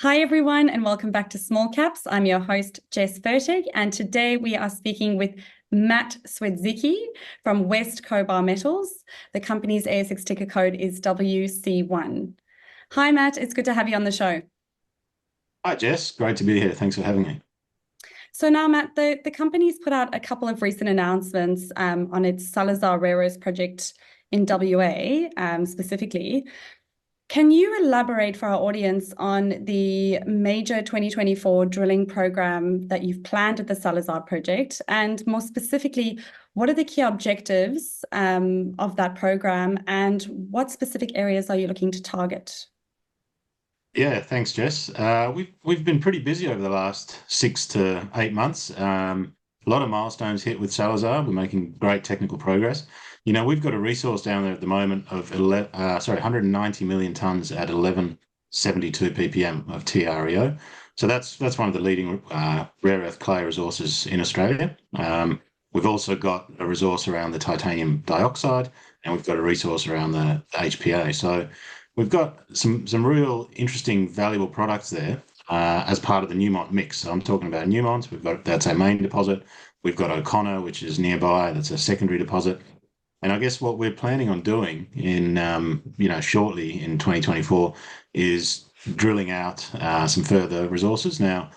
Hi, everyone, and welcome back to Small Caps. I'm your host, Jess Fertig, and today we are speaking with Matt Szwedzicki from West Cobar Metals. The company's ASX ticker code is WC1. Hi, Matt. It's good to have you on the show. Hi, Jess. Great to be here. Thanks for having me. So now, Matt, the company's put out a couple of recent announcements on its Salazar rare earths project in WA, specifically. Can you elaborate for our audience on the major 2024 drilling program that you've planned at the Salazar project? And more specifically, what are the key objectives of that program and what specific areas are you looking to target? Yeah, thanks, Jess. We've been pretty busy over the last 6 to 8 months. A lot of milestones hit with Salazar. We're making great technical progress. We've got a resource down there at the moment of 190 million tonnes at 1172 ppm of TREO. So that's one of the leading rare earth clay resources in Australia. We've also got a resource around the titanium dioxide, and we've got a resource around the HPA. So we've got some real interesting, valuable products there as part of the Newmont mix. So I'm talking about Newmont. That's our main deposit. We've got O'Connor, which is nearby. That's a secondary deposit. And I guess what we're planning on doing in shortly in 2024 is drilling out some further resources. Now,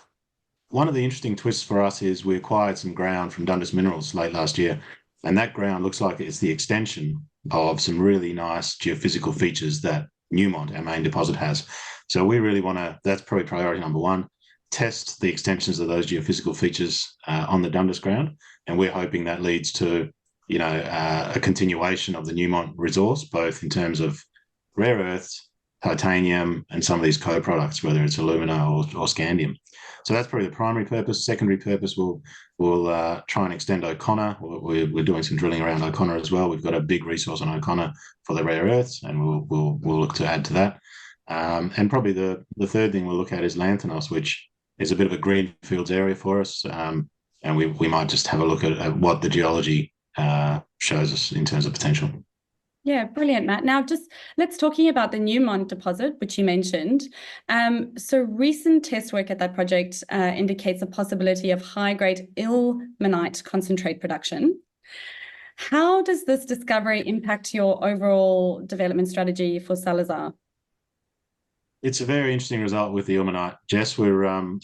one of the interesting twists for us is we acquired some ground from Dundas Minerals late last year, and that ground looks like it's the extension of some really nice geophysical features that Newmont, our main deposit, has. So we really want to, that's probably priority number one, test the extensions of those geophysical features on the Dundas ground. And we're hoping that leads to, a continuation of the Newmont resource, both in terms of rare earths, titanium, and some of these co-products, whether it's alumina or scandium. So that's probably the primary purpose. Secondary purpose, we'll try and extend O'Connor. We're doing some drilling around O'Connor as well. We've got a big resource on O'Connor for the rare earths, and we'll look to add to that. And probably the third thing we'll look at is Lanthanos, which is a bit of a greenfields area for us. And we might just have a look at what the geology shows us in terms of potential. Yeah, brilliant, Matt. Now, just let's talking about the Newmont deposit, which you mentioned. So recent test work at that project indicates a possibility of high-grade ilmenite concentrate production. How does this discovery impact your overall development strategy for Salazar? It's a very interesting result with the ilmenite, Jess. We're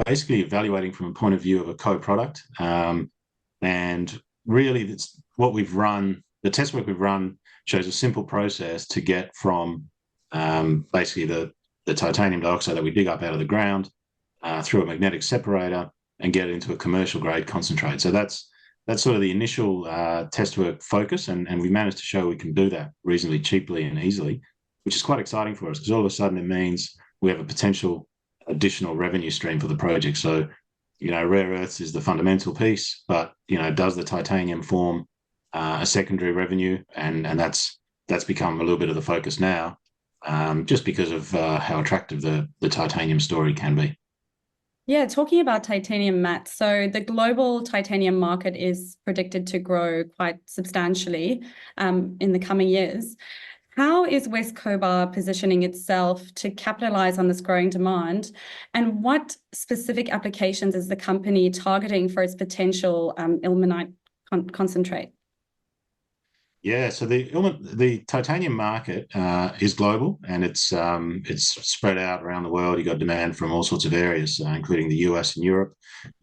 basically evaluating from a point of view of a co-product, and really that's what we've run. The test work we've run shows a simple process to get from basically the titanium dioxide that we dig up out of the ground through a magnetic separator and get it into a commercial grade concentrate. So that's sort of the initial test work focus, and we managed to show we can do that reasonably cheaply and easily, which is quite exciting for us because all of a sudden it means we have a potential additional revenue stream for the project. So, rare earths is the fundamental piece, but, does the titanium form a secondary revenue? And that's become a little bit of the focus now, just because of how attractive the titanium story can be. Yeah, talking about titanium, Matt. So the global titanium market is predicted to grow quite substantially in the coming years. How is West Cobar positioning itself to capitalize on this growing demand? And what specific applications is the company targeting for its potential ilmenite concentrate? Yeah, so the titanium market is global, and it's spread out around the world. You've got demand from all sorts of areas, including the US and Europe.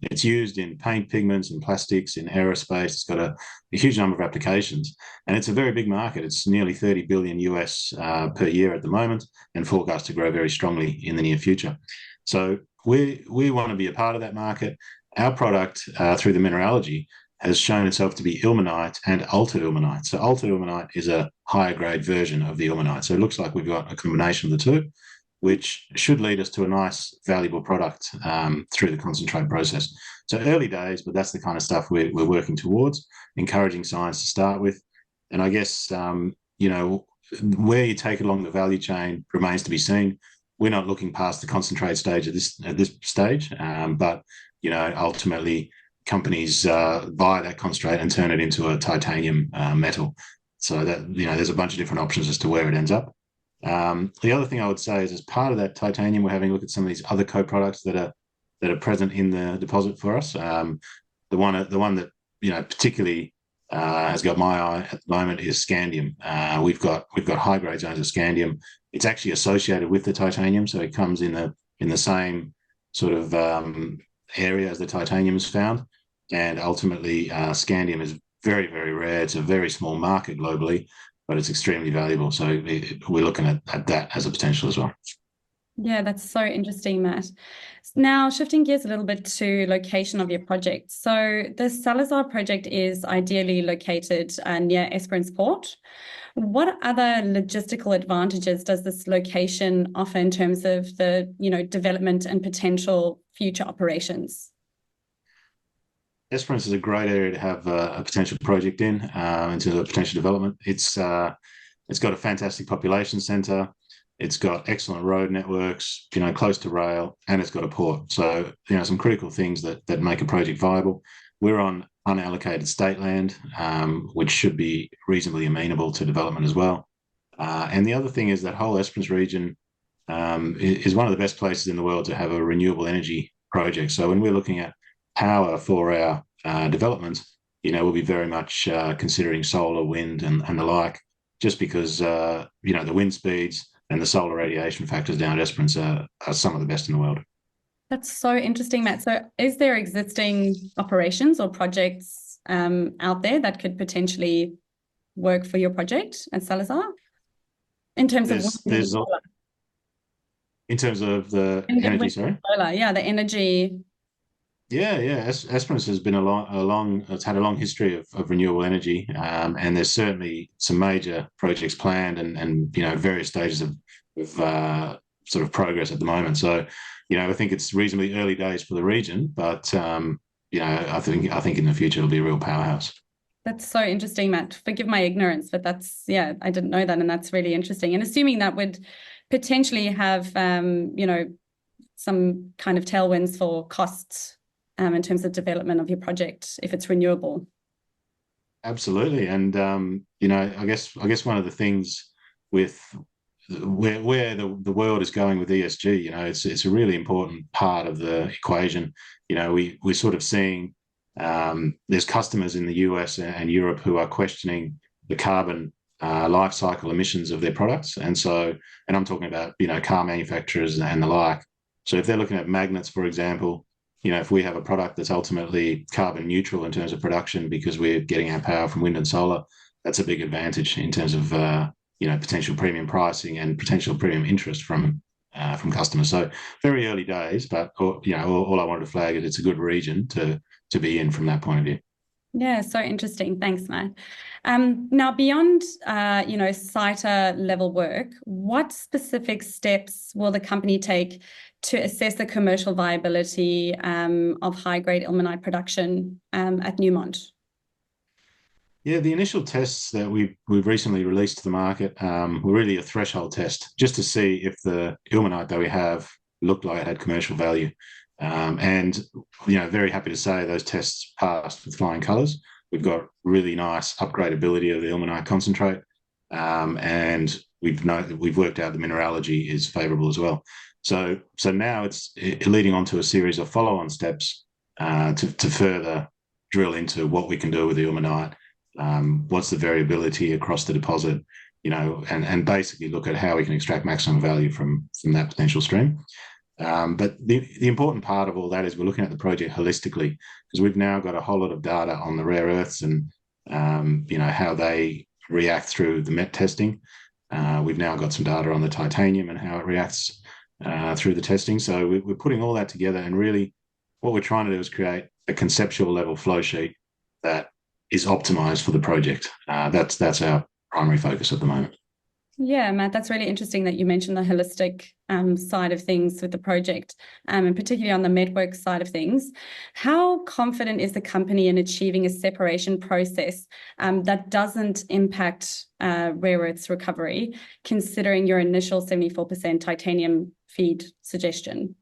It's used in paint pigments and plastics, in aerospace. It's got a huge number of applications, and it's a very big market. It's nearly 30 billion US per year at the moment, and forecast to grow very strongly in the near future. So we want to be a part of that market. Our product through the mineralogy has shown itself to be ilmenite and altered ilmenite. So altered ilmenite is a higher grade version of the ilmenite. So it looks like we've got a combination of the two, which should lead us to a nice, valuable product through the concentrate process. So early days, but that's the kind of stuff we're working towards, encouraging science to start with. And I guess, where you take it along the value chain remains to be seen. We're not looking past the concentrate stage at this stage, but, ultimately, companies buy that concentrate and turn it into a titanium metal. So that, there's a bunch of different options as to where it ends up. The other thing I would say is, as part of that titanium, we're having a look at some of these other co-products that are present in the deposit for us. The one that particularly has got my eye at the moment is scandium. We've got high grade zones of scandium. It's actually associated with the titanium, so it comes in the same sort of area as the titanium is found. And ultimately, scandium is very, very rare. It's a very small market globally, but it's extremely valuable. So we're looking at that as a potential as well. Yeah, that's so interesting, Matt. Now, shifting gears a little bit to location of your project. So the Salazar project is ideally located near Esperance Port. What other logistical advantages does this location offer in terms of the, development and potential future operations? Esperance is a great area to have a potential project in terms of potential development. It's got a fantastic population centre. It's got excellent road networks, close to rail, and it's got a port. So, some critical things that make a project viable. We're on unallocated state land, which should be reasonably amenable to development as well. And the other thing is that whole Esperance region is one of the best places in the world to have a renewable energy project. So when we're looking at power for our development, we'll be very much considering solar, wind, and the like, just because the wind speeds and the solar radiation factors down at Esperance are some of the best in the world. That's so interesting, Matt. So is there existing operations or projects out there that could potentially work for your project at Salazar? In terms of in terms of the energy, sorry? Solar, yeah, the energy. Yeah. Esperance has been it's had a long history of renewable energy, and there's certainly some major projects planned and various stages of sort of progress at the moment. So, I think it's reasonably early days for the region, but I think in the future it'll be a real powerhouse. That's so interesting, Matt. Forgive my ignorance, but I didn't know that, and that's really interesting. And assuming that would potentially have some kind of tailwinds for costs in terms of development of your project if it's renewable. Absolutely, and I guess one of the things with where the world is going with ESG, it's a really important part of the equation. We're sort of seeing there's customers in the US and Europe who are questioning the carbon life cycle emissions of their products, and I'm talking about car manufacturers and the like. So if they're looking at magnets, for example, if we have a product that's ultimately carbon neutral in terms of production because we're getting our power from wind and solar, that's a big advantage in terms of potential premium pricing and potential premium interest from customers. So very early days, but all I wanted to flag is it's a good region to be in from that point of view. Yeah, so interesting. Thanks, Matt. Now, beyond CITA level work, what specific steps will the company take to assess the commercial viability of high-grade ilmenite production at Newmont? Yeah, the initial tests that we've recently released to the market were really a threshold test, just to see if the ilmenite that we have looked like it had commercial value. And very happy to say those tests passed with flying colours. We've got really nice upgradability of the ilmenite concentrate, and we've worked out the mineralogy is favourable as well. So now it's leading on to a series of follow-on steps to further drill into what we can do with the ilmenite, what's the variability across the deposit, and basically look at how we can extract maximum value from that potential stream. But the important part of all that is we're looking at the project holistically, because we've now got a whole lot of data on the rare earths and how they react through the MET testing. We've now got some data on the titanium and how it reacts through the testing. So we're putting all that together, and really what we're trying to do is create a conceptual level flow sheet that is optimized for the project. That's our primary focus at the moment. Yeah, Matt, that's really interesting that you mentioned the holistic side of things with the project, and particularly on the network side of things. How confident is the company in achieving a separation process that doesn't impact rare earths recovery, considering your initial 74% titanium feed suggestion?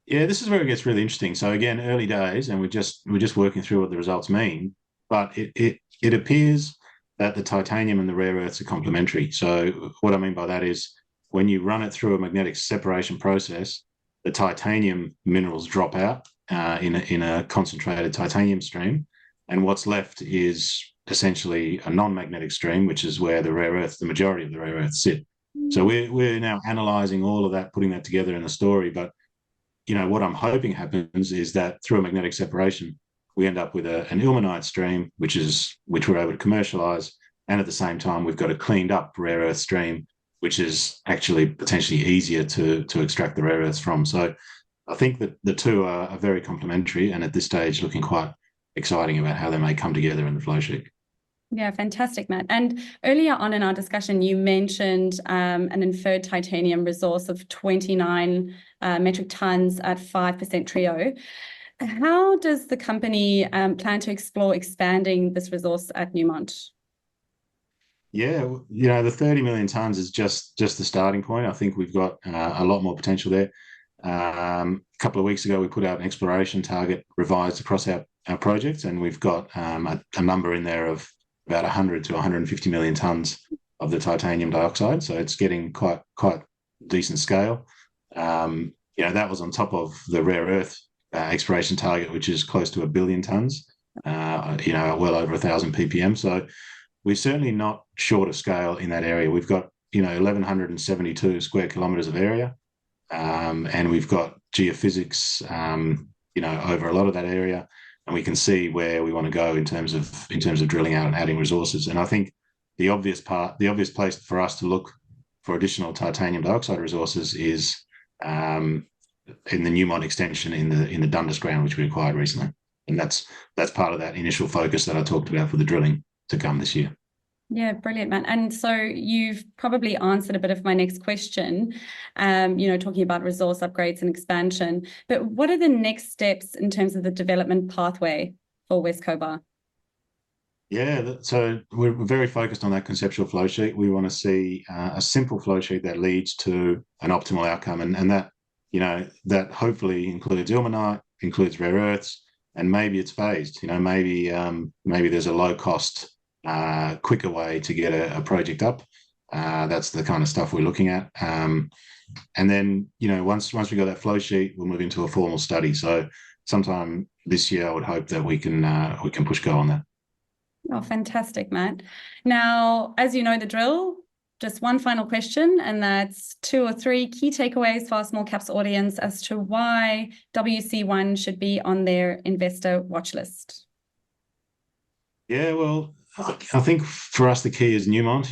Yeah, this is where it gets really interesting. So again, early days, and we're just working through what the results mean, but it appears that the titanium and the rare earths are complementary. So what I mean by that is when you run it through a magnetic separation process, the titanium minerals drop out in a concentrated titanium stream, and what's left is essentially a non-magnetic stream, which is where the rare earths, the majority of the rare earths sit. So we're now analysing all of that, putting that together in a story. But what I'm hoping happens is that through a magnetic separation, we end up with an ilmenite stream, which we're able to commercialise, and at the same time we've got a cleaned up rare earth stream, which is actually potentially easier to extract the rare earths from. So I think that the two are very complementary, and at this stage looking quite exciting about how they may come together in the flow sheet. Yeah, fantastic, Matt. And earlier on in our discussion, you mentioned an inferred titanium resource of 29 metric tons at 5% TREO. How does the company plan to explore expanding this resource at Newmont? Yeah, the 30 million tons is just the starting point. I think we've got a lot more potential there. A couple of weeks ago, we put out an exploration target revised across our projects, and we've got a number in there of about 100 to 150 million tons of the titanium dioxide. So it's getting quite decent scale. That was on top of the rare earth exploration target, which is close to 1 billion tons, well over 1,000 ppm. So we're certainly not short of scale in that area. We've got 1,172 square kilometres of area, and we've got geophysics over a lot of that area, and we can see where we want to go in terms of drilling out and adding resources. And I think the obvious place for us to look for additional titanium dioxide resources is in the Newmont extension in the Dundas ground, which we acquired recently, and that's part of that initial focus that I talked about for the drilling to come this year. Yeah, brilliant, Matt. And so you've probably answered a bit of my next question, talking about resource upgrades and expansion. But what are the next steps in terms of the development pathway for West Cobar? Yeah, so we're very focused on that conceptual flow sheet. We want to see a simple flow sheet that leads to an optimal outcome, and that hopefully includes ilmenite, includes rare earths, and maybe it's phased. Maybe there's a low cost, quicker way to get a project up. That's the kind of stuff we're looking at. And then, once we got that flow sheet, we'll move into a formal study. So sometime this year, I would hope that we can push go on that. Oh, fantastic, Matt. Now, as you know the drill, just one final question, and that's 2 or 3 key takeaways for our small caps audience as to why WC1 should be on their investor watch list. Yeah, well, I think for us the key is Newmont.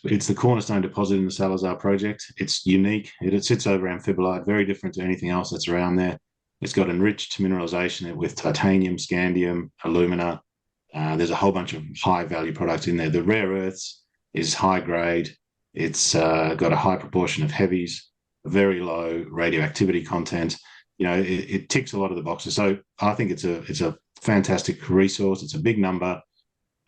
It's the cornerstone deposit in the Salazar project. It's unique. It sits over amphibolite, very different to anything else that's around there. It's got enriched mineralization with titanium, scandium, alumina. There's a whole bunch of high value products in there. The rare earths is high grade. It's got a high proportion of heavies, very low radioactivity content. It ticks a lot of the boxes. So I think it's a fantastic resource. It's a big number.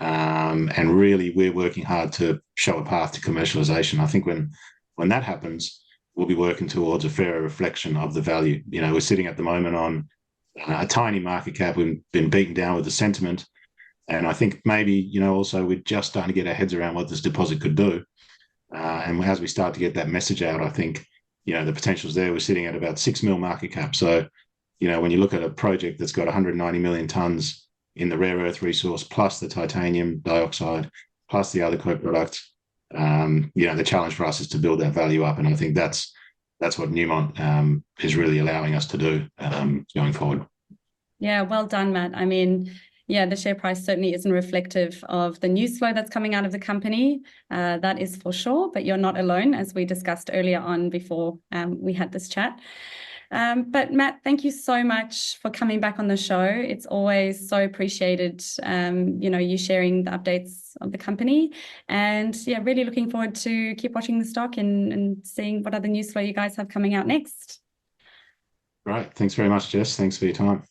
And really, we're working hard to show a path to commercialization. I think when that happens, we'll be working towards a fairer reflection of the value. We're sitting at the moment on a tiny market cap. We've been beaten down with the sentiment. And I think maybe, also we're just starting to get our heads around what this deposit could do. And as we start to get that message out, I think, the potential's there. We're sitting at about 6 mil market cap. So, when you look at a project that's got 190 million tons in the rare earth resource, plus the titanium dioxide, plus the other co-products, the challenge for us is to build that value up. And I think that's what Newmont is really allowing us to do going forward. Yeah, well done, Matt. I mean, yeah, the share price certainly isn't reflective of the news flow that's coming out of the company. That is for sure, but you're not alone, as we discussed earlier on before we had this chat. But Matt, thank you so much for coming back on the show. It's always so appreciated, you sharing the updates of the company. And yeah, really looking forward to keep watching the stock and seeing what other news flow you guys have coming out next. Great. Thanks very much, Jess. Thanks for your time.